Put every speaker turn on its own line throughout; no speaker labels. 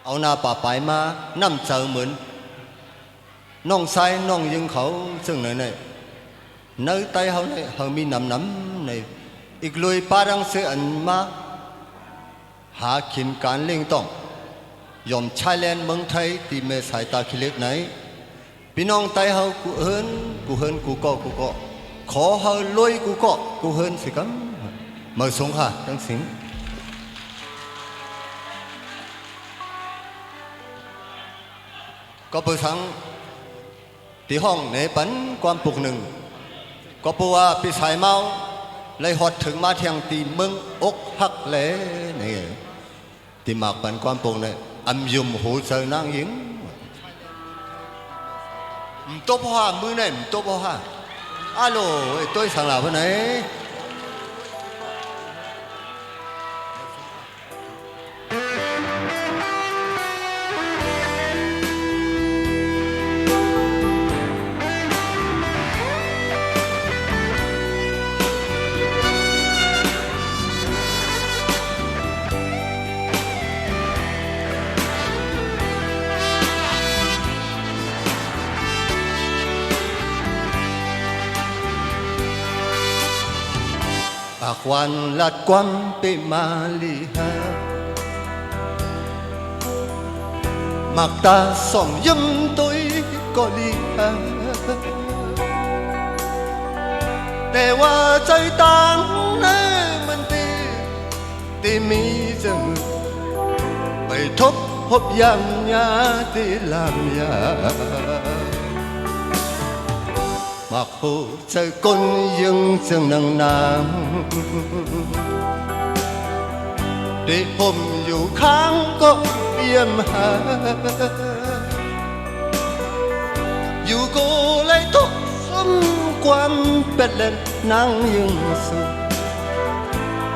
เอาหน้าป่าไปมาน้ำเจอเหมือนน้องชายน้องยิงเขาซึ่งnày nơi tayเขาnày họมีน้ำnàyอีกลุยปารังเสืออันมาหาขินการเลี้ยงต้องยอมชายแลนเมืองไทยที่เมื่อสายตาขี้เล็กไหนพี่น้องไตเขากูเฮินกูก็ขอเขาลอยกูเฮินสิครับมาส่งค่ะทั้งสิ้นก็เปิดทั้งที่ห้องในปันความปลุกหนึ่งก็เพราะว่าพี่สายเมาเลยหดถึงมาเที่ยงตีเมืองอกหักเล่นี่ที่มากปันความปลุกเนี่ยอัมยุมหูเจอนางหญิงตัวพ่อมือเนี่ยตัวพ่ออาโลตัวสั่งลาวันไหนปากวันลัดความไปมาลีฮามักตาส่องยิ้มตัวก็ลีฮาแต่ว่าใจต่างนั้นมันที่มีจมูกไปทบพบยามยาที่ลามยาmặc hồ trời con dương dương nắng nàng để hôm dù kháng có yếm hà dù cô lấy thuốc xâm quan bệt lên nắng dương su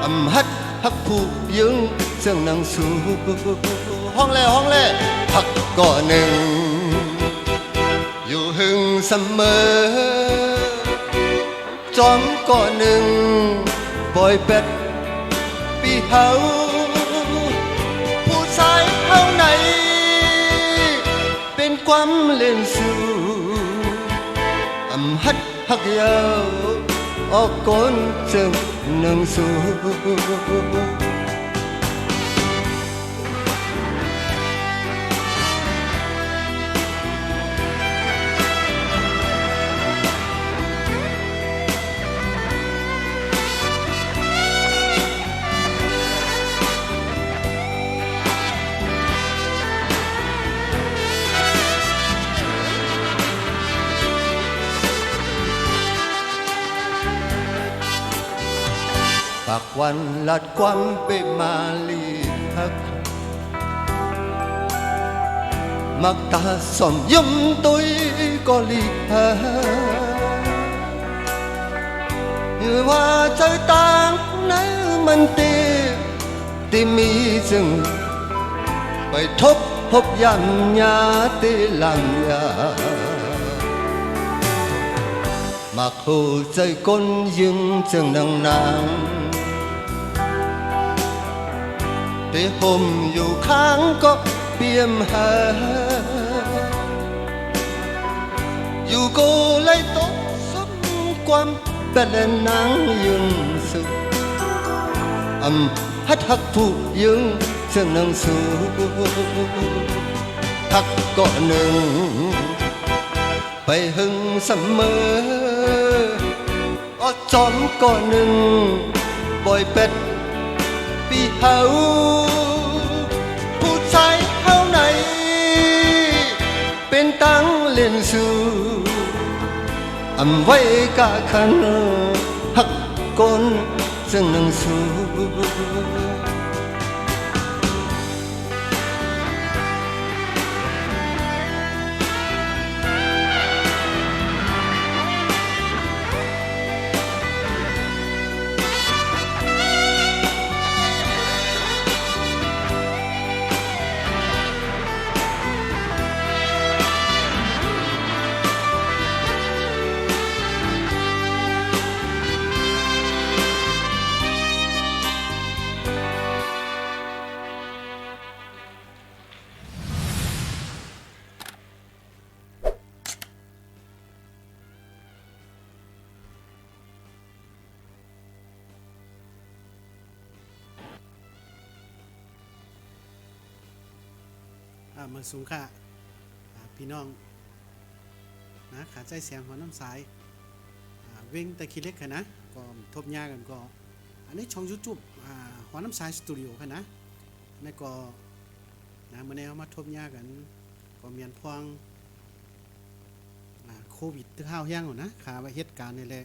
âm hắt hắc phụ dương dương nắng su hong lệ hắc cỏ nừng dù hưng sầm mơจอมก่อนหนึ่งปล่อยเป็ดปีเฮาผู้ชายเฮาไหนเป็นความเล่นสู่ฮัดฮักยาวออกก้นจึงหนึ่งสู่ปากวันลัดความไปมาลีฮักมักตาส่องยิ้มตัวก็ลีฮักอยู่ว่าใจต่างนั้นมันที่มีจึงไปทบพบยามยาที่ลำยามักหูใจคนยึงจึงนางแต่ผมอยู่ข้างก็เปี่ยมหาอยู่ก็เลยตกสมความเป็นนางยึงสุฮัดฮักผู้ยึงจะนั่งสูฮักก็หนึ่งไปหึงเสมอจอมก็หนึ่งปล่อยเป็ดปีเฮาผู้ชายเฮาไหนเป็นตั้งเล่นสู่ไว้กะขันฮักก้นจึงนั่งสู่
เมืองสูงค่ะพี่น้องนะขาใจเสียงหัวน้ำสายเว้งตะคิเล็กค่ะนะก็ทบยากันก็อันนี้ช่องยูทูบหัวน้ำสายสตูดิโอค่ะนะนี่ก็นะเมื่อนี้เอามาทบยากันก็เมียนพวงโควิดที่ข้าวแห้งหรอนะข่าวว่าเหตุการณ์นี่แหละ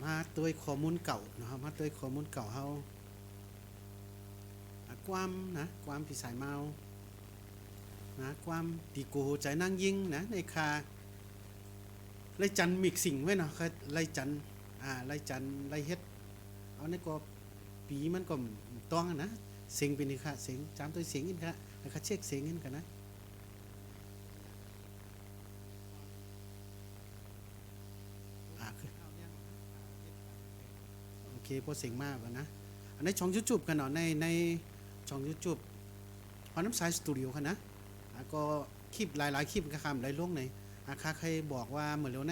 มาด้วยข้อมูลเก่านะครับมาด้วยข้อมูลเก่าเขาความนะความผีสายเมานะความปีโกใจนั่งยิงนะในคาไล่จันมิกสิ่งไว้เนาะไล่จันไล่จันไล่เฮ็ดเอาในก็ปีมันก็ต้องนะเสียงเป็นนี่ค่ะเสียงจำตัวเสียงอินค่ะนะคะเช็คเสียงอินกันนะโอเคพอเสียงมากแล้วนะอันนี้ช่องยูทูบกันเนาะในช่องยูทูบพอน้ำสายสตูดิโอค่ะนะก็คลิปหลายๆคลิปก็คำหลายลงในค่าใครบอกว่าเหมือนเร็ว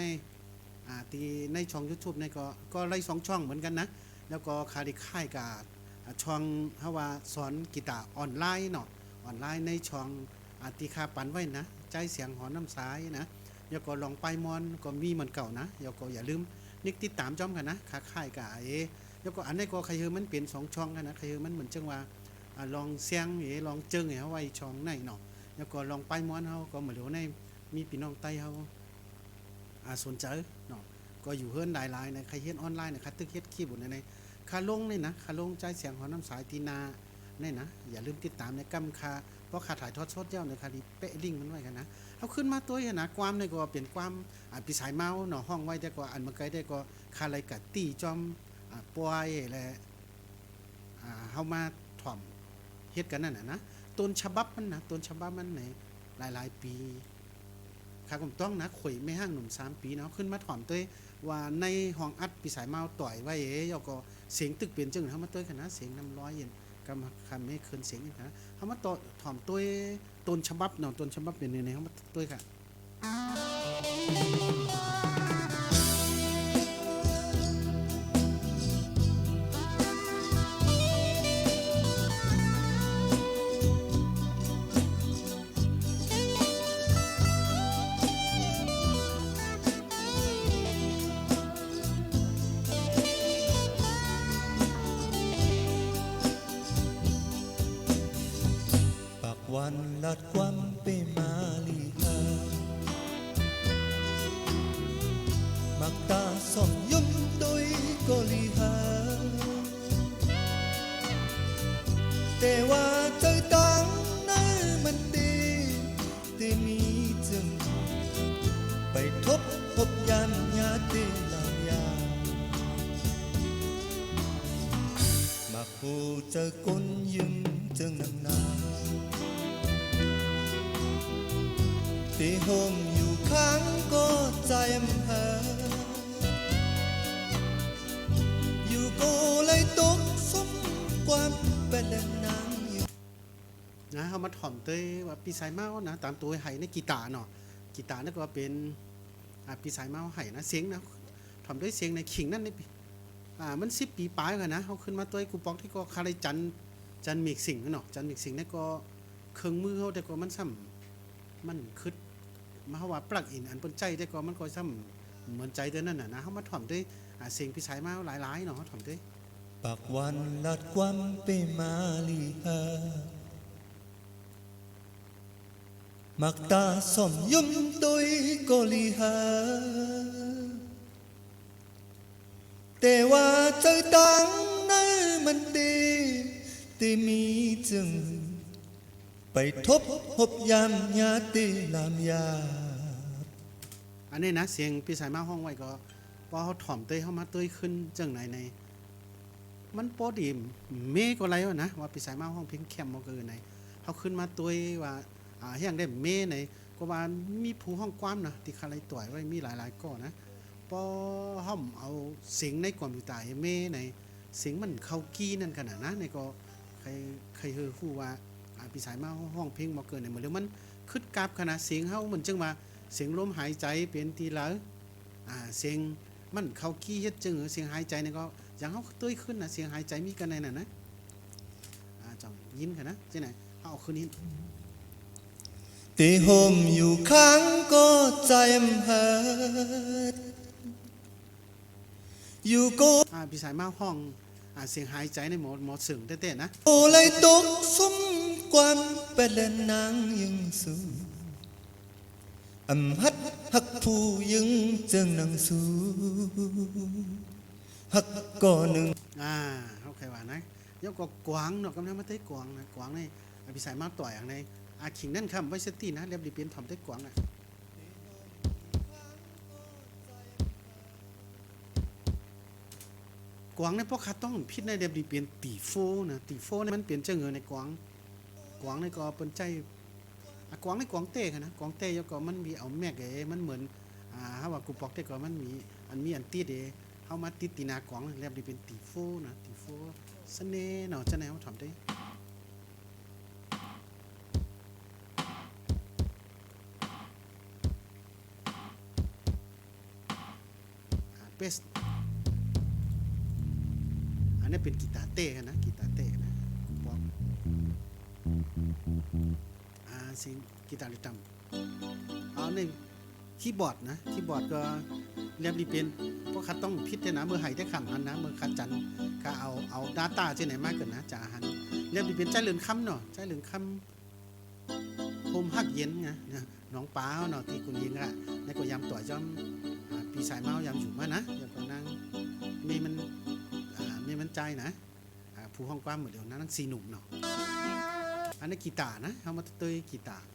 ตีในช่อง YouTube ในก็ไล่2ช่องเหมือนกันนะแล้วก็คาดิค่ายกับช่องเฮาว่าสอนกีตาร์ออนไลน์เนาะออนไลน์ในช่องตีคาปันไว้นะใจเสียงหอน้ำสายนะแล้วก็ลองไปมอนก็มีเหมือนเก่านะแล้วก็อย่าลืมนิกติดตามจ้อมกันนะค่าค่ายกับแล้วก็อันนี้ก็ใครเฮอมันเปลี่ยน2ช่องกันนะใครเฮอมันเหมือนจังว่าลองเสียงลองเจิงเฮาไว้ช่องไหนเนาะแล้วก็ลองไปมอนเฮาก็เหมือนเร็วในมีพี่น้องไต้เฮาสนใจเนาะก็อยู่เฮิรนหลายๆนะใครเฮ็ดออนไลน์นะคัดตึกเฮ็ดคีย์บอร์ดในคาลงนี่นะคาลงใจเสียงของน้ำสายตีนาเนี่ยนะอย่าลืมติดตามในกำคาเพราะขาถ่ายทอดสดเจ้าในคาดีเปะลิงก์มันไว้กันนะเอาขึ้นมาตัวนะความในก็เปลี่ยนความปีสายเมาเนาะห้องไว้แต่ก็อันมาไกลได้ก็คาอะไรกัดตีจอมปวยแหละเฮามาถ่อมเฮ็ดกันนั่นน่ะนะต้นฉบับมันนะต้นฉบับมันในหลายๆปีข้าก็ต้องนะข่อยไม่ห้างหนุ่ม3 ปีเนาะขึ้นมาถ่อมตัวว่าในห้องอัดปีสายเมาต่อยไว้ยก็เสียงตึกเปลี่ยนจึงเฮามาตัวกันนะเสียงน้ำร้อยเย็นกำคำให้คืนเสียงนี่นะเฮามาต่อถ่อมตัวต้นฉบับเนาะต้นฉบับเป็นในเฮามาตัวค่ะ
วันลัดความเปมาลีฮามักตาส่องยุ่มโดยก็ลีฮาแต่ว่าใจตังนั้นมันดีที่มีจึงไปทบพบยามญาติลายามักหูเจอคนยึงจึงนานที่โฮมอยู่ข้างก็ใจมหาอยู่ก็เลยตกสมความเป็นแหล่งนางอยู่
นะเขามาถ่อมตัวว่าปีสายเมานะตามตัวไห้ในกีตาร์เนาะกีตาร์นั่นก็เป็นปีสายเมาไห้นะเสียงนะถ่อมด้วยเสียงในขิงนั่นนี่มัน10 ปีปลายกันนะเขาขึ้นมาตัวกูปอกที่ก็คาริจันมิกสิ่งเนาะจันมิกสิ่งนั่นก็เครื่องมือเขาแต่ก็มันซ้ำมันคึดมาว่าปลักอินอันเป็นใจแต่ก็มันก็ซ้ำเหมือนใจเดินนั่นน่ะนะเขามาถ่อมด้วยเสียงพี่สายมาหลายๆเนาะเขาถ่อมด้วย
ปากวันลัดความเปมาลีฮามักตาส่อมยุ่มโดยก็ลีฮาแต่ว่าใจตังนั้นมันดีที่มีจึงไปทบพบยามญาติลามยา
อันนี้นะเสียงพี่สายมาห้องไว้ก็พอเขาถ่อมเตยเข้ามาเตยขึ้นจังไหนในมันปอดีเมก็ไรวะนะว่าพี่สายมาห้องเพียงแคมมาเกินไหนเขาขึ้นมาตัวว่าเฮียงได้เมไหนก็ว่ามีผู้ห้องความนะที่คาไรต่อยไว้มีหลายๆก้อนะพอห้อมเอาเสียงในความอยู่ตายเมในเสียงมันเข้ากี้นั่นขนาดนะในก็ใครเฮอคู่ว่าพี่สายมาห้องเพลงมาเกินเนี่ยเหมือนเรื่องมันคึดกราบขนาดเสียงเฮาเหมือนจังว่าเสียงลมหายใจเป็นทีละเสียงมันเข้าขี้เฮ็ดจึงเสียงหายใจเนี่ยก็อย่างเฮาตุ้ยขึ้นนะเสียงหายใจมีกันในน่ะนะจังยินค่ะนะจังไหนเอาขึ้นนี้
ตีโฮมอยู่ข้างก็ใจมเฮิดอยู่ก็
พี่สายมาห้องเสียงหายใจในหมอสึงเต้ๆนะ
โอเลยตกสมความเป็นนางยังสูอำฮักผู้ยังเจิงนางสูฮักก่อหนึ่ง
เขาใครว่านะยกก็กวางเนาะกำลังมาเต้กวางนะกวางในพี่สายมาต่อยอย่างในขิงนั่นคำไว้สตีนะเรียบดีเปลี่ยนถ่อมเต้กวางนะกวางในพวกข้าต้องพิษในเรียบดีเปลี่ยนตีโฟนะตีโฟนี่มันเปลี่ยนเจ้าเงินในกวางกวางในก็เป็นใจกวางในกวางเต้ค่ะนะกวางเต้ยก็มันมีเอาแม่กมันเหมือนถ้าว่ากูปอกเต้ก็มันมีอันตีเดเข้ามาติดตีนากวางเรียบดีเป็นตีโฟนะตีโฟเสน่ห์เนาะจะแนวถ่อมได้เบสอันนี้เป็นกีตาร์เต้กันนะกีตาร์เต้นะกูปอกสิ่งกีตาร์ลิตัมเอาในคีย์บอร์ดนะคีย์บอร์ดก็เรียบดีเป็นเพราะคัดต้องพิจารณาเมื่อไห้ได้คำหันนะเมื่อคัดจันก็เอา data ที่ไหนมากเกินนะจ่าหันเรียบดีเป็นใจเหลืองคำเนาะใจเหลืองคำโฮมฮักเย็นนะน้องป้าเนาะที่คุณยิงอะในก็ยำต่อยจอมปีสายเมายำอยู่มานะอย่าก็นั่งมีมันใจนะผู้ห้องกว้างเหมือนเดียวนั่งสีหนุ่มเนาะอันนี้กีตาร์นะเขามาเตยกีตาร์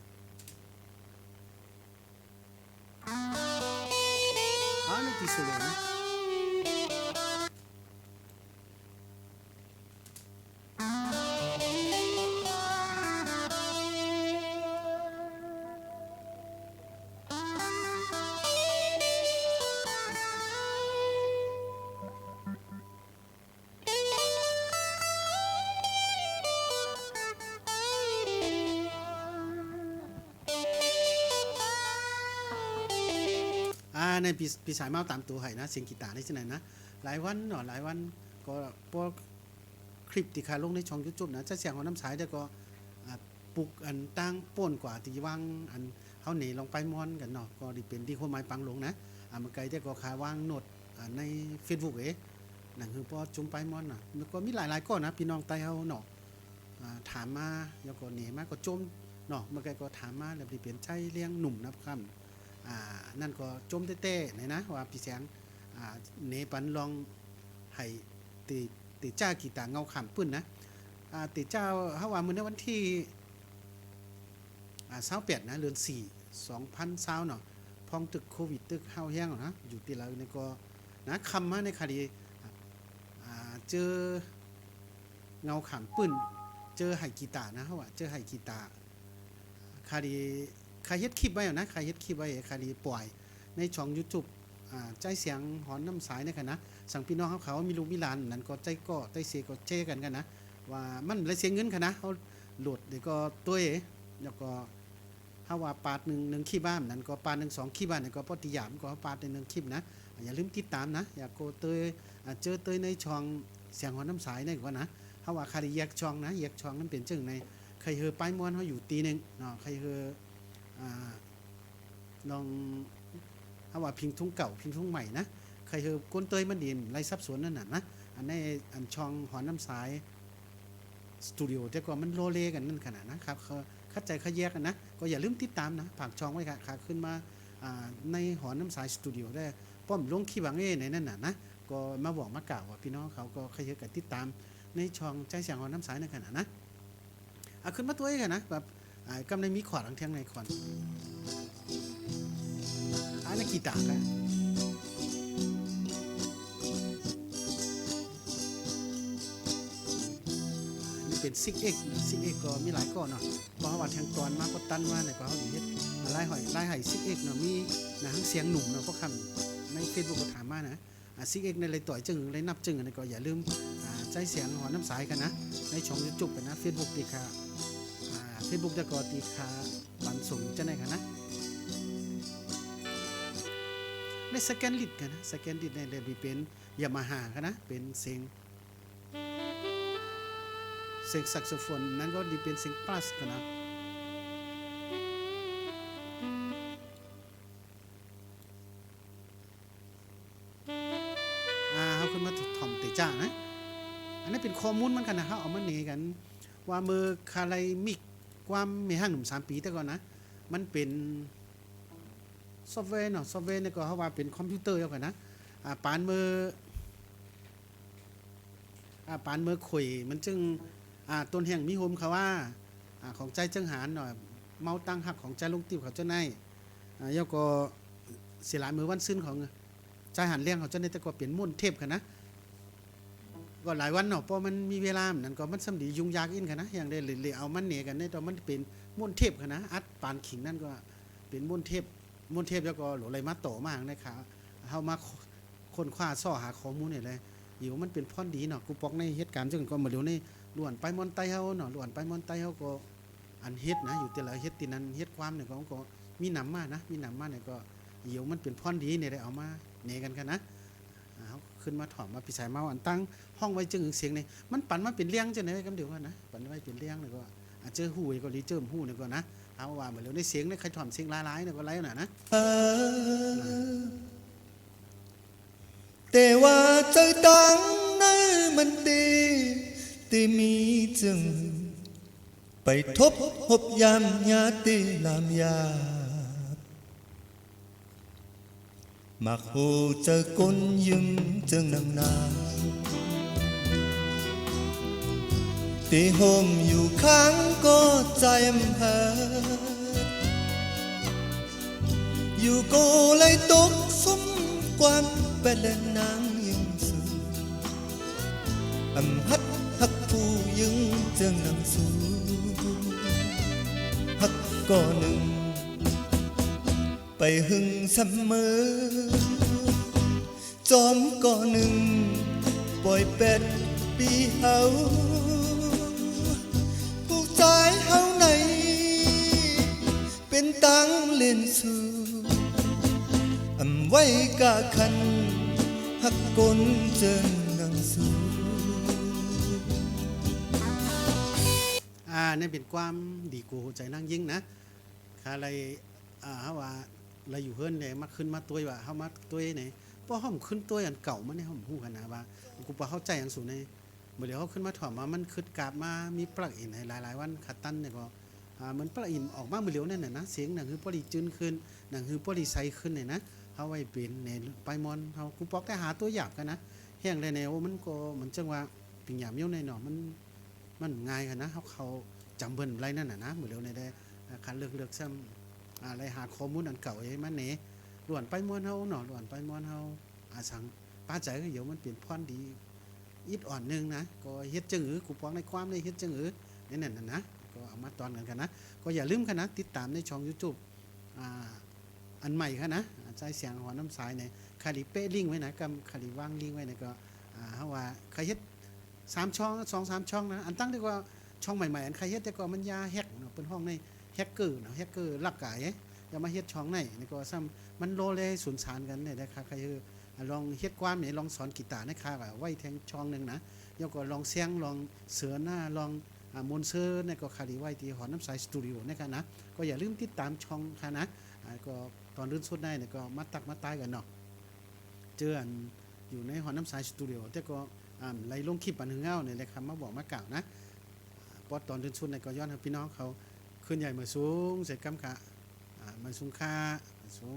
นี่ตีโซโล่นะในปีสายเมาตามตัวไห้นะเสียงกีตาร์นี่ที่ไหนนะหลายวันเนาะหลายวันก็พวกคลิปที่ขาลงในช่องYouTubeนะจะเสียงของน้ำสายแต่ก็ปลุกอันตั้งป่นกว่าที่ว่างอันเขาหนีลงไปม้อนกันเนาะก็ดีเป็นที่โคไม้ปังลงนะมันไกลแต่ก็ขาว่างโนดใน Facebook นั่นคือพอจุ่มไปม้อนน่ะมันก็มีหลายๆก้อนนะพี่น้องไต้เฮาเนาะถามมาแล้วก็หนีมาก็จมเนาะมันไกลก็ถามมาแล้วดีเป็นใจเลี้ยงหนุ่มนะครับนั่นก็จมเต้ๆไหนนะว่าพี่แสงเนปันลองให้ติจ้ากีตาร์เงาขำปื้นนะติเจ้าเฮาว่ามื้อในวันที่28นะเดือน4 2020เนาะพองตึกโควิดตึกเฮาแห้งนะอยู่ที่แล้วนี่ก็นะคำมาในคดีเจอเงาขำปื้นเจอให้กีตาร์นะเฮาว่าเจอให้กีตาร์คดีใครเฮ็ดคลิปไว้นะใครเฮ็ดคลิปไว้คดีปล่อยในช่อง YouTube ใจเสียงหอนน้ำสายนี่ค่ะนะสั่งพี่น้องเขามีลูกมีหลานนั่นก็ใจก็ใจเสียก็เจกันนะว่ามันเลยเสียเงินค่ะนะเขาโหลดเดี๋ยวก็ตัวแล้วก็ถ้าว่าปาด1คลิปบ้านนั่นก็ปาด2คลิปบ้านนั่นก็ปฏิญาณก็ปาดใน1คลิปนะอย่าลืมติดตามนะอย่าโกเตยเจอเตยในช่องเสียงหอนน้ำสายนี่ก็นะถ้าว่าใครแยกช่องนะแยกช่องนั้นเป็นจึงในใครเฮอป้ายม้วนเขาอยู่ตีนึงเนาะใครเฮอลองถ้าว่าพิงทุ่งเก่าพิงทุ่งใหม่นะใครเฮอก้นเตยมันดินไรซับสวนนั่นน่ะนะอันในอันช่องหอนน้ำสายสตูดิโอแต่ก็มันโลเลกันนั่นขนาดนะครับเข้าใจเขาแยกกันนะก็อย่าลืมติดตามนะผักช่องไว้ค่ะขึ้นมาในหอนน้ำสายสตูดิโอได้ป้อมลงขี้บังในนั่นน่ะนะก็มาบอกมากล่าวว่าพี่น้องเขาก็ใครเฮอกันติดตามในช่องใจเสียงหอนน้ำสายในขนาดนะขึ้นมาตัวเองกันนะแบบกำลังมีขวดทางเทียงในขวดอันนี้กีตาร์กันนี่เป็นซิกเอ็กก็มีหลายก้อนเนาะเพราะว่าทางตอนมาก็ตันว่าเนี่ยก็เขาดีเฮ็ดลายหอยซิกเอ็กเนาะมีนะทั้งเสียงหนุ่มเนาะพวกคำใน Facebook ก็ถามมานะซิกเอ็กในเลยต่อยจึงเลยนับจึงอันนี้ก็อย่าลืมใจเสียงหอน้ำสายกันนะในช่อง YouTube กันนะ Facebook ติค่ะFacebook จะก็ติค่ะบันส่งจะไหนกันนะในสแกนลิดกันนะสแกนลิดในเดบิเป็นยามาฮ่ากันนะเป็นเสียงแซกโซโฟนนั้นก็ดีเป็นเสียงพลัสกันนะ ข้อมูลมันกันนะเฮาเอามาเนกันว่ามือคาไลมิกความมีห้างหนุ่ม3 ปีแต่ก่อนนะมันเป็นซอฟต์แวร์เนาะซอฟต์แวร์นี่ก็เฮาว่าเป็นคอมพิวเตอร์แล้วกันนะปานมือปานมือข่อยมันจึงต้นแห่งมีโฮมเขาว่าของใจจังหารหน่อยเมาตั้งหักของใจลงติวเขาเจ้าในยก็เสียหลายมือวันซึ้นของใจหันเลี้ยงเขาเจ้าในแต่ก็เปลี่ยนมุ่นเทพกันนะก็หลายวันเนาะเพราะมันมีเวลานั่นก็มันสำดียุ่งยากอินกันนะอย่างได้เลยเอามันเหนียกันในตอนมันเป็นมุ่นเทพกันนะอัดปานขิงนั่นก็เป็นมุ่นเทพแล้วก็หลอะไรมาโตมากนะคะเฮามาคนคว้าซ่อหาข้อมูลนี่เลยอยู่มันเป็นพ่อนดีเนาะกูปอกในเหตุการณ์จังก็มาเดี๋ยวนี้ล้วนไปมอนไตเฮาเนาะล้วนไปมอนไตเฮาก็อันเฮ็ดนะอยู่แต่ละเฮ็ดตินั้นเฮ็ดความเนี่ยก็มีหนำมานะมีหนำมาเนี่ยก็เหี่ยวมันเป็นพ่อนดีเนี่ยได้เอามาเนกันกันนะเอาขึ้นมาถอมมาพิสัยเมาอันตั้งห้องไว้จึงเสียงนี่มันปั่นมาเป็นเลี้ยงจังได๋กำเดียวกันนะปั่นไว้เป็นเลี้ยงเนี่ยก็เจอหู้ก็รีเจิมหู้เนี่ยก็นะเอาว่ามาแล้วในเสียงนี่ใครถอมเสียงหลายๆเนี่ยก็ไล่น่ะนะ
แต่ว่าใจตั้งนั้นมันตีมีจึงไปทบหบยามญาติลามยามักหูเจอคนยึงจึงนางนาตีห่มอยู่ข้างก็ใจมหาอยู่ก็เลยตกสมความเป็นและนางยังสูฮัดฮักผู้ยึงจึงนางสูฮักก็หนึ่งไปหึงเสมอจอมก็หนึ่งปล่อยเป็ดปีเฮาผู้ใจเฮาไหนเป็นตังเล่นสู่ไว้กะคันฮักกนเจนนังสู
นี่เป็นความดีกูใจนั่งยิ่งนะค่ะอะไรเฮาว่าเราอยู่เฮือนเนี่ยมาขึ้นมาตัวว่าเฮามาตัวไหนเพราะเฮาขึ้นตัวอันเก่ามันเนี่ยเฮาฮู้กันนะว่ากูบ่เข้าใจอย่างสูงในเมื่อเดี๋ยวเฮาขึ้นมาถอมมามันขึ้นกราบมามีปลั๊กอินให้หลายๆวันขัดตันเนี่ยก็มันปลั๊กอินออกมาเมื่อเดี๋ยวนั่นน่ะนะเสียงนั่นคือพอดีจืนขึ้นนั่นคือพอดีใสขึ้นเนี่ยนะเฮาไว้เป็นในไปมอนเฮากูปอกได้หาตัวหยาบกันนะแห้งได้แนวมันก็มันจังว่าปิงหยาบเหี่ยวในเนาะมันง่ายกันนะเขาจำเบิ่นไรนั่นน่ะนะเมื่อเดี๋ยวในได้คันเลือกซ้ำอะไรหาข้อมูลอันเก่าไอ้มันเนล้วนไปมอนเฮาเนาะล้วนไปมอนเฮาสังป้าใจก็เดี๋ยวมันเปลี่ยนพรดีอิดอ่อนนึงนะก็เฮ็ดจังหือกูปองในความในเฮ็ดจังหือนั่นน่ะนะก็เอามาตอนกันนะก็อย่าลืมกันนะติดตามในช่อง YouTube อันใหม่ค่ะนะใจเสียงหัวน้ำสายในคาริเป้ลิงไว้นะกับคาริว่างลิงไว้นะก็เฮาว่าใครเฮ็ด3 ช่อง 2-3 ช่องนะอันตั้งดีกว่าช่องใหม่ๆอันใครเฮ็ดแต่ก็มันยาแฮกเนาะเป็นห้องในแฮกเกอร์เนาะแฮกเกอร์ลักกายอย่ามาเฮ็ดช่องไหนนี่ก็ซ้ำมันโลเลสุนสานกันเนี่ยนะคะใครลองเฮ็ดความเนี่ยลองสอนกีตาร์นะคะไว้แทงช่องนึงนะแล้วก็ลองเสียงลองเสือหน้าลองมอนเซอร์เนี่ยก็คาริไว้ที่หอน้ำสายสตูดิโอนะคะนะก็อย่าลืมติดตามช่องค่ะนะก็ตอนรื่นสุดได้เนี่ยก็มาตักมาตายกันเนาะเจออันอยู่ในหอน้ำสายสตูดิโอแต่ก็ไล่ลงคลิปอันหึงเงาเนี่ยเลยคำมาบอกมากล่าวนะพอตอนรื่นสุดเนี่ยก็ย้อนให้พี่น้องเขาขึ้นใหญ่มาสูงเสร็จกำกะมาสูงค่าสูง